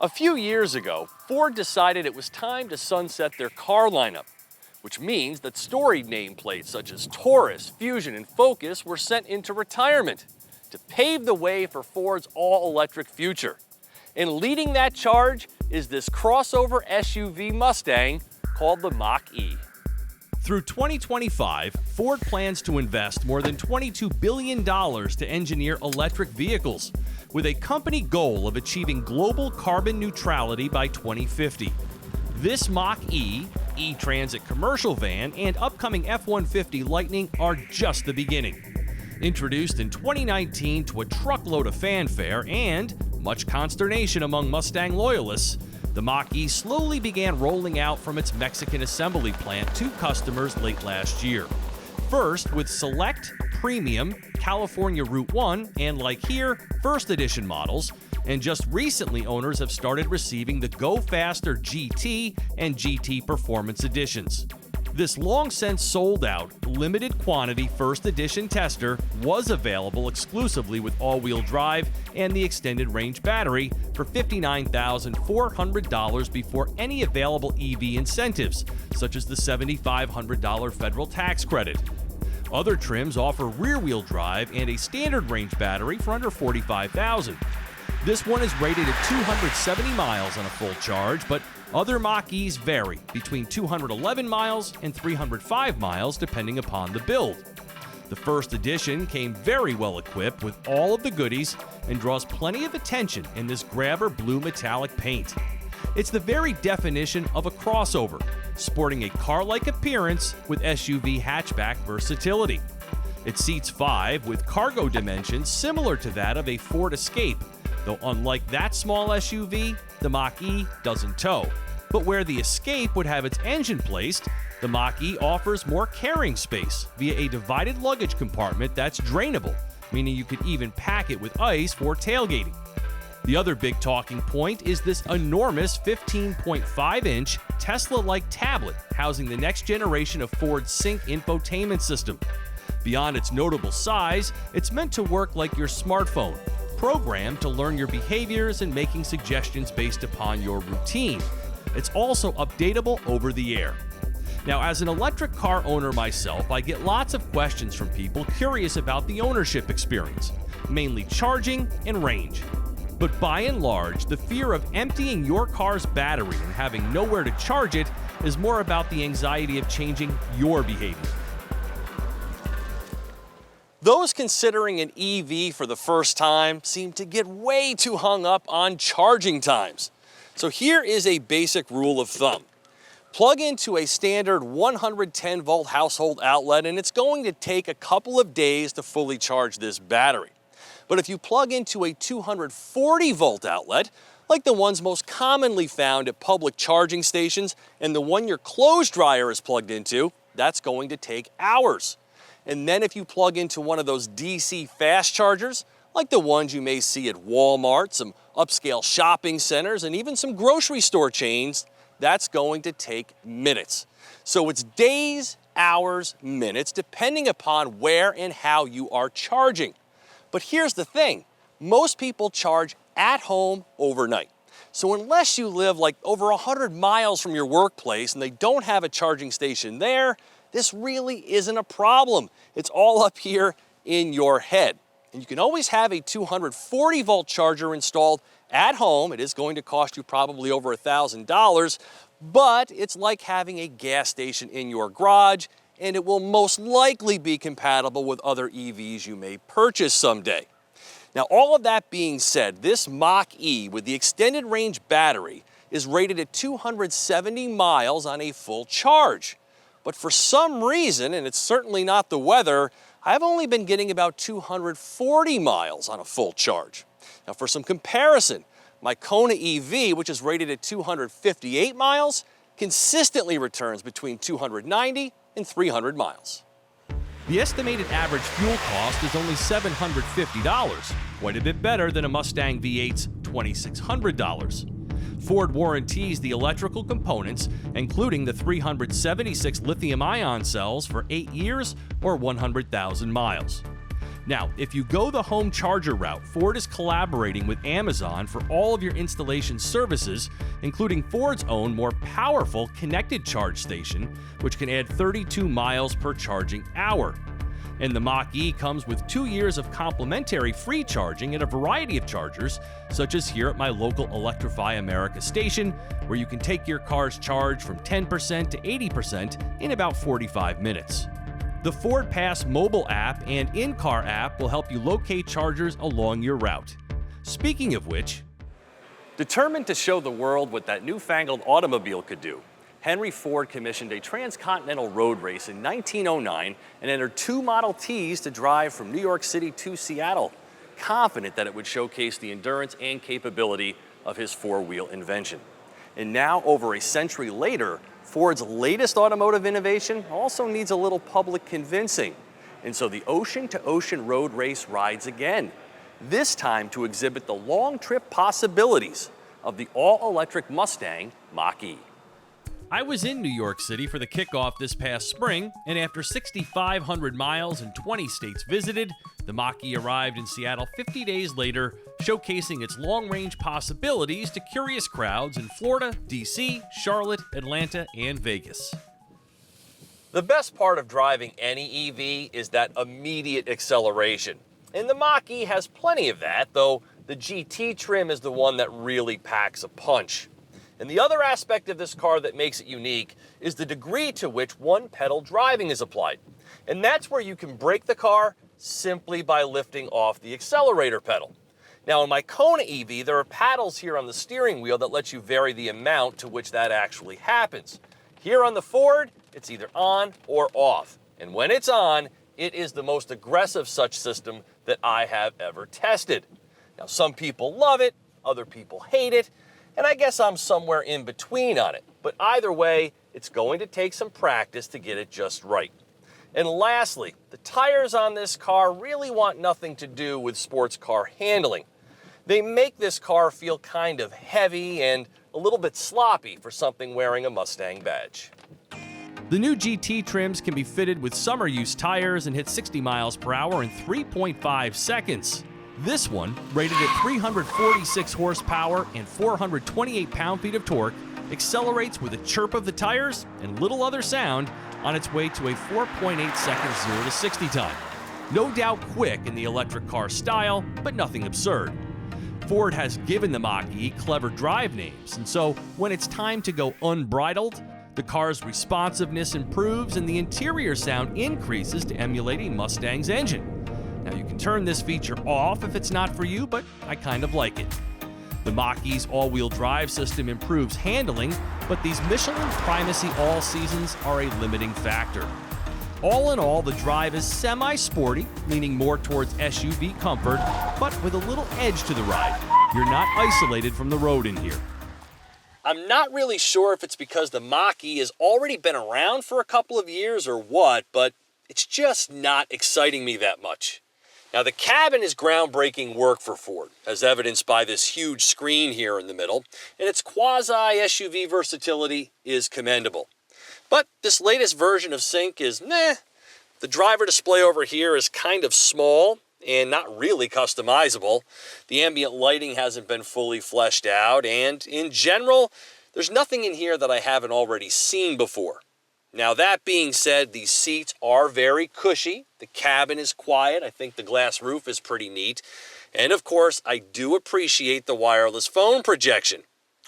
A few years ago, Ford decided it was time to sunset their car lineup, which means that storied nameplates such as Taurus, Fusion, and Focus were sent into retirement to pave the way for Ford's all-electric future. And leading that charge is this crossover SUV Mustang called the Mach-E. Through 2025, Ford plans to invest more than $22 billion to engineer electric vehicles, with a company goal of achieving global carbon neutrality by 2050. This Mach-E, E-Transit commercial van, and upcoming F-150 Lightning are just the beginning. Introduced in 2019 to a truckload of fanfare and much consternation among Mustang loyalists, the Mach-E slowly began rolling out from its Mexican assembly plant to customers late last year. First with select, premium, California Route 1, and like here, First Edition models, and just recently owners have started receiving the Go Faster GT and GT Performance Editions. This long since sold out, limited quantity First Edition tester was available exclusively with all-wheel drive and the extended range battery for $59,400 before any available EV incentives, such as the $7,500 federal tax credit. Other trims offer rear-wheel drive and a standard range battery for under $45,000. This one is rated at 270 miles on a full charge, but other Mach-E's vary between 211 miles and 305 miles depending upon the build. The First Edition came very well equipped with all of the goodies and draws plenty of attention in this grabber blue metallic paint. It's the very definition of a crossover, sporting a car-like appearance with SUV hatchback versatility. It seats 5 with cargo dimensions similar to that of a Ford Escape, though unlike that small SUV, the Mach-E doesn't tow. But where the Escape would have its engine placed, the Mach-E offers more carrying space via a divided luggage compartment that's drainable, meaning you could even pack it with ice for tailgating. The other big talking point is this enormous 15.5-inch Tesla-like tablet housing the next generation of Ford's Sync infotainment system. Beyond its notable size, it's meant to work like your smartphone, programmed to learn your behaviors and making suggestions based upon your routine. It's also updatable over the air. Now, as an electric car owner myself, I get lots of questions from people curious about the ownership experience, mainly charging and range. But by and large, the fear of emptying your car's battery and having nowhere to charge it is more about the anxiety of changing your behavior. Those considering an EV for the first time seem to get way too hung up on charging times. So here is a basic rule of thumb. Plug into a standard 110 volt household outlet and it's going to take a couple of days to fully charge this battery. But if you plug into a 240 volt outlet, like the ones most commonly found at public charging stations and the one your clothes dryer is plugged into, that's going to take hours. And then if you plug into one of those DC fast chargers, like the ones you may see at Walmart, some upscale shopping centers, and even some grocery store chains, that's going to take minutes. So it's days, hours, minutes, depending upon where and how you are charging. But here's the thing, most people charge at home overnight. So unless you live like over 100 miles from your workplace and they don't have a charging station there, this really isn't a problem. It's all up here in your head. And you can always have a 240 volt charger installed at home. It is going to cost you probably over $1,000, but it's like having a gas station in your garage, and it will most likely be compatible with other EVs you may purchase someday. Now, all of that being said, this Mach-E with the extended range battery is rated at 270 miles on a full charge. But for some reason, and it's certainly not the weather, I've only been getting about 240 miles on a full charge. Now for some comparison, my Kona EV, which is rated at 258 miles, consistently returns between 290 and 300 miles. The estimated average fuel cost is only $750, quite a bit better than a Mustang V8's $2,600. Ford warranties the electrical components, including the 376 lithium-ion cells for 8 years or 100,000 miles. Now, if you go the home charger route, Ford is collaborating with Amazon for all of your installation services, including Ford's own more powerful connected charge station, which can add 32 miles per charging hour. And the Mach-E comes with 2 years of complimentary free charging at a variety of chargers, such as here at my local Electrify America station, where you can take your car's charge from 10% to 80% in about 45 minutes. The Ford Pass mobile app and in-car app will help you locate chargers along your route. Speaking of which, determined to show the world what that newfangled automobile could do, Henry Ford commissioned a transcontinental road race in 1909 and entered 2 Model Ts to drive from New York City to Seattle, confident that it would showcase the endurance and capability of his 4-wheel invention. And now, over a century later, Ford's latest automotive innovation also needs a little public convincing. And so the ocean-to-ocean road race rides again, this time to exhibit the long trip possibilities of the all-electric Mustang Mach-E. I was in New York City for the kickoff this past spring, and after 6,500 miles and 20 states visited, the Mach-E arrived in Seattle 50 days later, showcasing its long-range possibilities to curious crowds in Florida, D.C., Charlotte, Atlanta, and Vegas. The best part of driving any EV is that immediate acceleration. And the Mach-E has plenty of that, though the GT trim is the one that really packs a punch. And the other aspect of this car that makes it unique is the degree to which one-pedal driving is applied. And that's where you can brake the car simply by lifting off the accelerator pedal. Now, in my Kona EV, there are paddles here on the steering wheel that let you vary the amount to which that actually happens. Here on the Ford, it's either on or off. And when it's on, it is the most aggressive such system that I have ever tested. Now, some people love it, other people hate it, and I guess I'm somewhere in between on it. But either way, it's going to take some practice to get it just right. And lastly, the tires on this car really want nothing to do with sports car handling. They make this car feel kind of heavy and a little bit sloppy for something wearing a Mustang badge. The new GT trims can be fitted with summer use tires and hit 60 miles per hour in 3.5 seconds. This one, rated at 346 horsepower and 428 pound-feet of torque, accelerates with a chirp of the tires and little other sound on its way to a 4.8 second 0 to 60 time. No doubt quick in the electric car style, but nothing absurd. Ford has given the Mach-E clever drive names, and so when it's time to go unbridled, the car's responsiveness improves and the interior sound increases to emulate a Mustang's engine. Now, you can turn this feature off if it's not for you, but I kind of like it. The Mach-E's all-wheel drive system improves handling, but these Michelin Primacy All Seasons are a limiting factor. All in all, the drive is semi-sporty, leaning more towards SUV comfort, but with a little edge to the ride. You're not isolated from the road in here. I'm not really sure if it's because the Mach-E has already been around for a couple of years or what, but it's just not exciting me that much. Now, the cabin is groundbreaking work for Ford, as evidenced by this huge screen here in the middle, and its quasi-SUV versatility is commendable. But this latest version of Sync is meh. The driver display over here is kind of small and not really customizable. The ambient lighting hasn't been fully fleshed out, and in general, there's nothing in here that I haven't already seen before. Now, that being said, these seats are very cushy. The cabin is quiet. I think the glass roof is pretty neat. And of course, I do appreciate the wireless phone projection.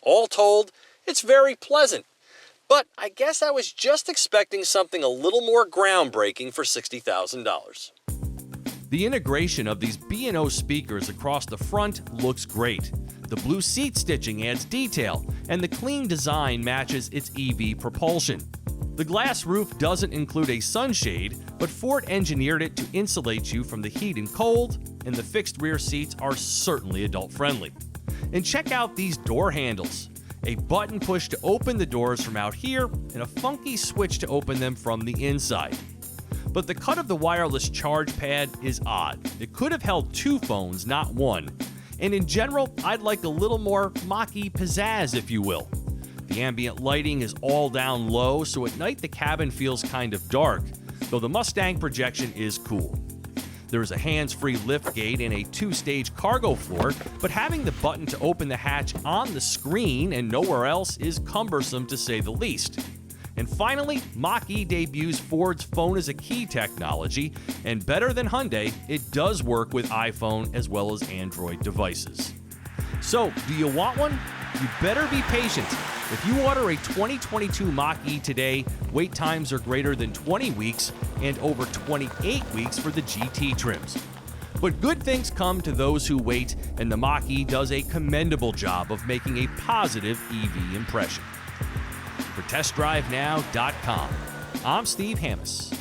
All told, it's very pleasant. But I guess I was just expecting something a little more groundbreaking for $60,000. The integration of these B&O speakers across the front looks great. The blue seat stitching adds detail, and the clean design matches its EV propulsion. The glass roof doesn't include a sunshade, but Ford engineered it to insulate you from the heat and cold, and the fixed rear seats are certainly adult-friendly. And check out these door handles. A button push to open the doors from out here, and a funky switch to open them from the inside. But the cut of the wireless charge pad is odd. It could have held 2 phones, not 1. And in general, I'd like a little more Mach-E pizzazz, if you will. The ambient lighting is all down low, so at night the cabin feels kind of dark, though the Mustang projection is cool. There is a hands-free liftgate and a 2-stage cargo floor, but having the button to open the hatch on the screen and nowhere else is cumbersome to say the least. And finally, Mach-E debuts Ford's phone as a key technology, and better than Hyundai, it does work with iPhone as well as Android devices. So, do you want one? You better be patient. If you order a 2022 Mach-E today, wait times are greater than 20 weeks and over 28 weeks for the GT trims. But good things come to those who wait, and the Mach-E does a commendable job of making a positive EV impression. For TestDriveNow.com, I'm Steve Hammes.